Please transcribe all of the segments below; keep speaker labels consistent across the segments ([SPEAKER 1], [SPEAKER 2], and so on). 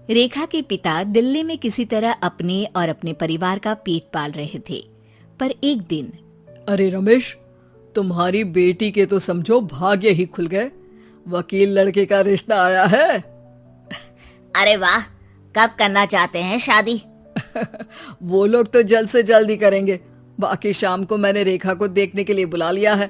[SPEAKER 1] रेखा के पिता दिल्ली में किसी तरह अपने और अपने परिवार का पेट पाल रहे थे, पर एक दिन
[SPEAKER 2] अरे रमेश, तुम्हारी बेटी के तो समझो भाग्य ही खुल गए। वकील लड़के का रिश्ता आया है।
[SPEAKER 3] अरे वाह, कब करना चाहते हैं शादी?
[SPEAKER 2] वो लोग तो जल्द से जल्द ही करेंगे। बाकी शाम को मैंने रेखा को देखने के लिए बुला लिया है।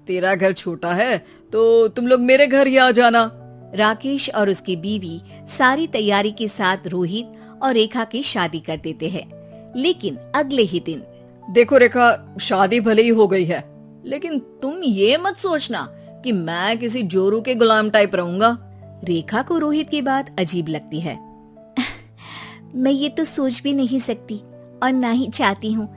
[SPEAKER 2] तेरा घर छोटा है तो तुम लोग मेरे घर ही आ जाना।
[SPEAKER 1] राकेश और उसकी बीवी सारी तैयारी के साथ रोहित और रेखा की शादी कर देते हैं। लेकिन अगले ही दिन
[SPEAKER 2] देखो रेखा, शादी भले ही हो गई है, लेकिन तुम ये मत सोचना कि मैं किसी जोरू के गुलाम टाइप रहूंगा।
[SPEAKER 1] रेखा को रोहित की बात अजीब लगती है। मैं ये तो सोच भी नहीं सकती और ना ही चाहती हूँ,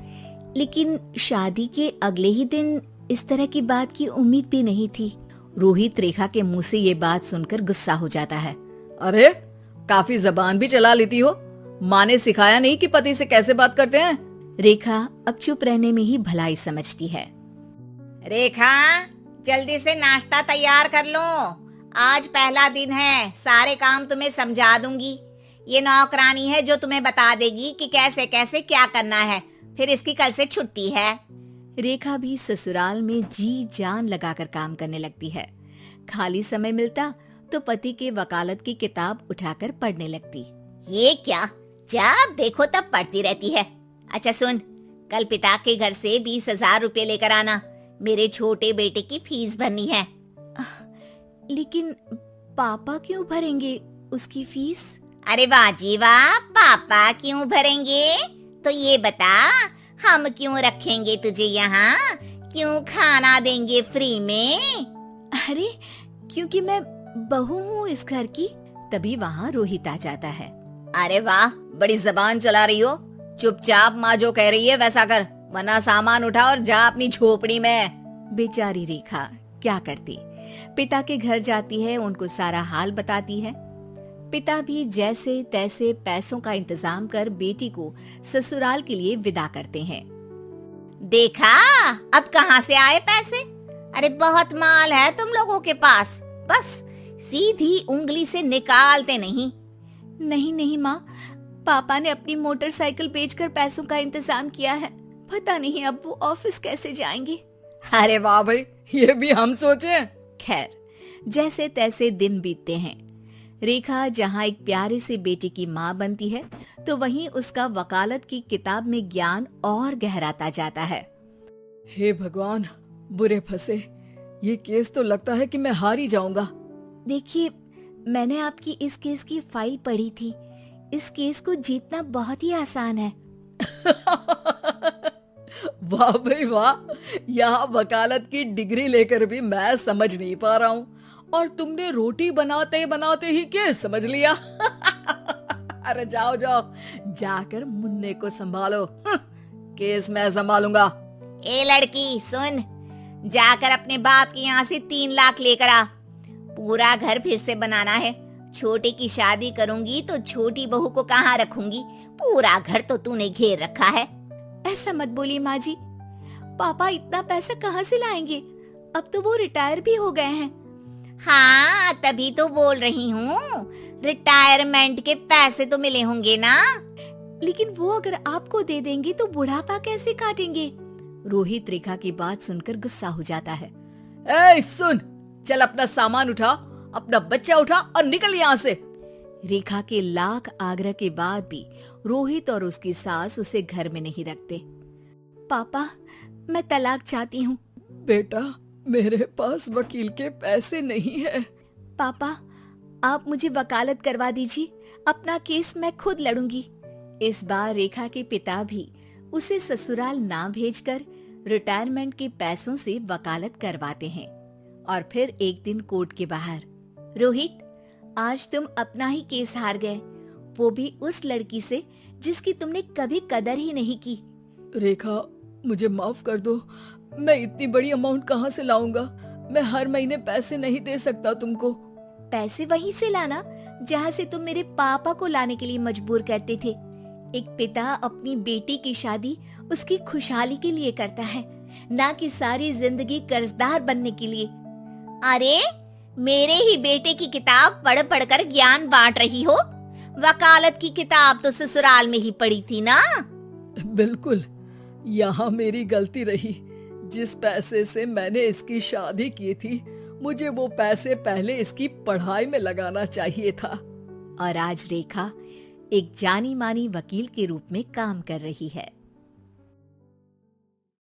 [SPEAKER 1] लेकिन शादी के अगले ही दिन इस तरह की बात की उम्मीद भी नहीं थी। रोहित रेखा के मुंह से ये बात सुनकर गुस्सा हो जाता है।
[SPEAKER 2] अरे, काफी जबान भी चला लेती हो। माँ ने सिखाया नहीं कि पति से कैसे बात करते हैं?
[SPEAKER 1] रेखा अब चुप रहने में ही भलाई समझती है।
[SPEAKER 3] रेखा, जल्दी से नाश्ता तैयार कर लो। आज पहला दिन है, सारे काम तुम्हें समझा दूंगी। ये नौकरानी है जो तुम्हें बता देगी कि कैसे कैसे क्या करना है। फिर इसकी कल से छुट्टी है।
[SPEAKER 1] रेखा भी ससुराल में जी जान लगाकर काम करने लगती है। खाली समय मिलता तो पति के वकालत की किताब उठाकर पढ़ने लगती।
[SPEAKER 3] ये क्या, जब देखो तब पढ़ती रहती है। अच्छा सुन, कल पिता के घर से 20,000 रुपए लेकर आना। मेरे छोटे बेटे की फीस भरनी है।
[SPEAKER 1] लेकिन पापा क्यों भरेंगे उसकी फीस?
[SPEAKER 3] अरे वाह जी वाह, पापा क्यों भरेंगे? तो ये बता, हम क्यों रखेंगे तुझे यहाँ? क्यों खाना देंगे फ्री में?
[SPEAKER 1] अरे, क्योंकि मैं बहू हूँ इस घर की। तभी वहाँ रोहित आ जाता है।
[SPEAKER 3] अरे वाह, बड़ी जबान चला रही हो। चुपचाप माँ जो कह रही है वैसा कर, वरना सामान उठा और जा अपनी झोपड़ी में।
[SPEAKER 1] बेचारी रेखा क्या करती, पिता के घर जाती है, उनको सारा हाल बताती है। पिता भी जैसे तैसे पैसों का इंतजाम कर बेटी को ससुराल के लिए विदा करते हैं।
[SPEAKER 3] देखा, अब कहाँ से आए पैसे? अरे बहुत माल है तुम लोगों के पास, बस सीधी उंगली से निकालते नहीं।
[SPEAKER 1] नहीं नहीं माँ, पापा ने अपनी मोटरसाइकिल बेचकर पैसों का इंतजाम किया है। पता नहीं अब वो ऑफिस कैसे जाएंगे।
[SPEAKER 2] अरे वाह भाई, ये भी हम सोचे।
[SPEAKER 1] खैर, जैसे तैसे दिन बीतते हैं। रेखा जहाँ एक प्यारे से बेटे की माँ बनती है, तो वहीं उसका वकालत की किताब में ज्ञान और गहराता जाता है।
[SPEAKER 2] हे भगवान, बुरे फंसे। ये केस तो लगता है कि मैं हार ही जाऊंगा।
[SPEAKER 1] देखिए, मैंने आपकी इस केस की फाइल पढ़ी थी। इस केस को जीतना बहुत ही आसान है।
[SPEAKER 2] वाह भाई वाह, यहाँ वकालत की डिग्री लेकर भी मैं समझ नहीं पा रहा हूँ, और तुमने रोटी बनाते बनाते ही केस समझ लिया। अरे जाओ जाओ, जाकर मुन्ने को संभालो। केस मैं संभालूंगा।
[SPEAKER 3] ए लड़की सुन, जाकर अपने बाप के यहाँ से 3 लाख लेकर आ। पूरा घर फिर से बनाना है। छोटे की शादी करूंगी तो छोटी बहू को कहाँ रखूंगी? पूरा घर तो तूने घेर रखा है।
[SPEAKER 1] ऐसा मत बोलिए माँ जी, पापा इतना पैसा कहाँ से लाएंगे? अब तो वो रिटायर भी हो गए हैं।
[SPEAKER 3] हाँ, तभी तो बोल रही हूँ, रिटायरमेंट के पैसे तो मिले होंगे ना।
[SPEAKER 1] लेकिन वो अगर आपको दे देंगे तो बुढ़ापा कैसे काटेंगे? रोहित रेखा की बात सुनकर गुस्सा हो जाता है।
[SPEAKER 2] ए सुन, चल अपना सामान उठा, अपना बच्चा उठा और निकल यहाँ से।
[SPEAKER 1] रेखा के लाख आग्रह के बाद भी रोहित और उसकी सास उसे घर में नहीं रखते। पापा, मैं तलाक चाहती हूँ।
[SPEAKER 2] बेटा, मेरे पास वकील के पैसे नहीं है।
[SPEAKER 1] पापा, आप मुझे वकालत करवा दीजिए, अपना केस मैं खुद लड़ूंगी। इस बार रेखा के पिता भी उसे ससुराल ना भेजकर रिटायरमेंट के पैसों से वकालत करवाते हैं। और फिर एक दिन कोर्ट के बाहर, रोहित, आज तुम अपना ही केस हार गए, वो भी उस लड़की से जिसकी तुमने कभी कदर ही नहीं की।
[SPEAKER 2] रेखा, मुझे माफ कर दो। मैं इतनी बड़ी अमाउंट कहाँ से लाऊंगा? मैं हर महीने पैसे नहीं दे सकता तुमको।
[SPEAKER 1] पैसे वहीं से लाना जहाँ से तुम मेरे पापा को लाने के लिए मजबूर करते थे। एक पिता अपनी बेटी की शादी उसकी खुशहाली के लिए करता है, ना कि सारी जिंदगी कर्जदार बनने के लिए।
[SPEAKER 3] अरे, मेरे ही बेटे की किताब पढ़ पढ़ कर ज्ञान बांट रही हो। वकालत की किताब तो ससुराल में ही पड़ी थी ना।
[SPEAKER 2] बिल्कुल, यहाँ मेरी गलती रही। जिस पैसे से मैंने इसकी शादी की थी, मुझे वो पैसे पहले इसकी पढ़ाई में लगाना चाहिए था।
[SPEAKER 1] और आज रेखा एक जानी मानी वकील के रूप में काम कर रही है।